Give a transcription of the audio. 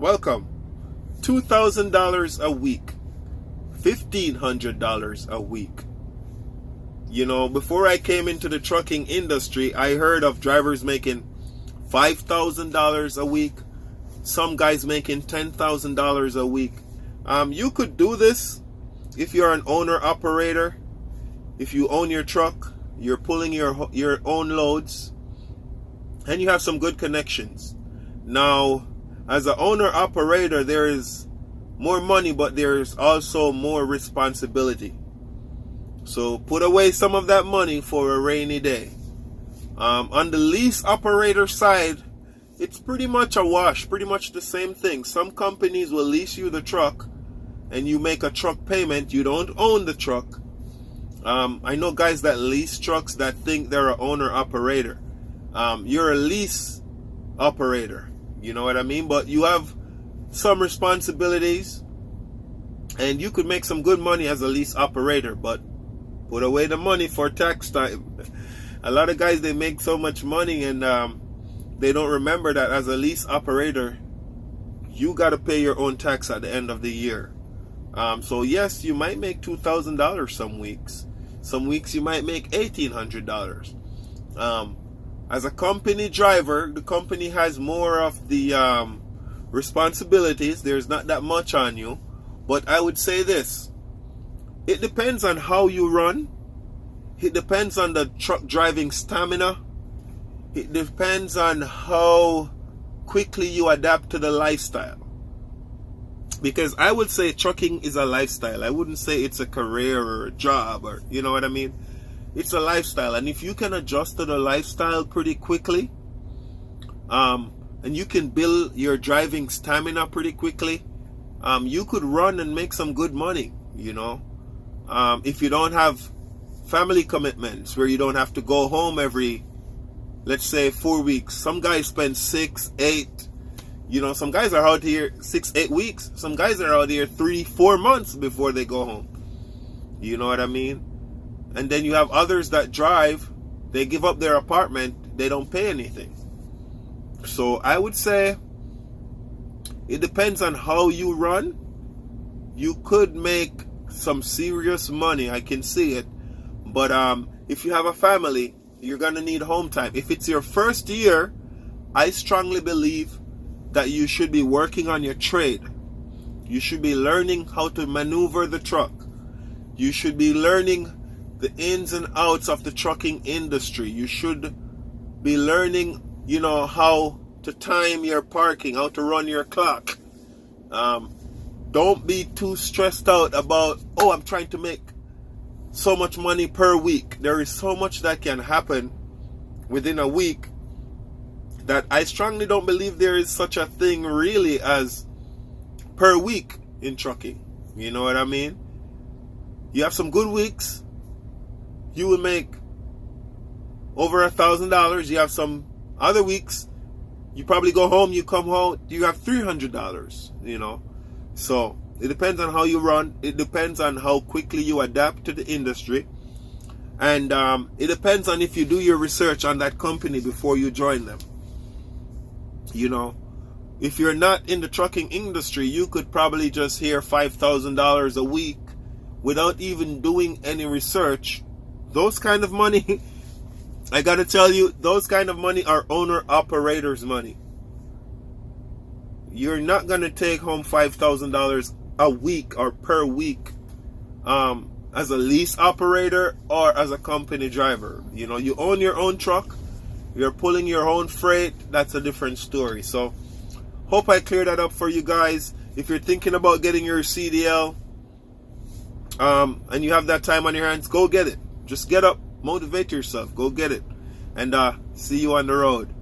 welcome. $2,000 a week, $1,500 a week. You know, before I came into the trucking industry, I heard of drivers making $5,000 a week. Some guys making $10,000 a week. You could do this if you're an owner operator. If you own your truck, you're pulling your own loads, and you have some good connections. Now, as an owner operator, there is more money, but there's also more responsibility. So put away some of that money for a rainy day. On the lease operator side, it's pretty much a wash, pretty much the same thing. Some companies will lease you the truck and you make a truck payment. You don't own the truck. I know guys that lease trucks that think they're an owner operator. You're a lease operator, you know what I mean? But you have some responsibilities, and you could make some good money as a lease operator, but put away the money for tax time. A lot of guys, they make so much money and they don't remember that as a lease operator, you got to pay your own tax at the end of the year. So yes, you might make $2,000 some weeks. Some weeks you might make $1,800. As a company driver, the company has more of the responsibilities. There's not that much on you. But I would say this. It depends on how you run. It depends on the truck driving stamina. It depends on how quickly you adapt to the lifestyle. Because I would say trucking is a lifestyle. I wouldn't say it's a career or a job, or you know what I mean? It's a lifestyle. And if you can adjust to the lifestyle pretty quickly, and you can build your driving stamina pretty quickly, you could run and make some good money, you know. If you don't have family commitments where you don't have to go home every, let's say, 4 weeks. Some guys spend 6, 8, you know, some guys are out here 6, 8 weeks. Some guys are out here 3, 4 months before they go home. You know what I mean? And then you have others that drive, they give up their apartment, they don't pay anything. So I would say it depends on how you run. You could make some serious money, I can see it. But if you have a family, you're going to need home time. If it's your first year, I strongly believe that you should be working on your trade. You should be learning how to maneuver the truck. You should be learning the ins and outs of the trucking industry. You should be learning, you know, how to time your parking, how to run your clock. Don't be too stressed out about, oh, I'm trying to make so much money per week. There is so much that can happen within a week that I strongly don't believe there is such a thing really as per week in trucking. You know what I mean? You have some good weeks, you will make over $1,000. You have some other weeks, you probably go home, you come home, you have $300, you know. So it depends on how you run. It depends on how quickly you adapt to the industry. And it depends on if you do your research on that company before you join them. You know, if you're not in the trucking industry, you could probably just hear $5,000 a week without even doing any research. Those kind of money, I gotta tell you, those kind of money are owner-operators' money. You're not gonna take home $5,000 a week or per week as a lease operator or as a company driver. You know, you own your own truck, you're pulling your own freight, that's a different story. So hope I cleared that up for you guys. If you're thinking about getting your CDL and you have that time on your hands, go get it. Just get up, motivate yourself, go get it, and see you on the road.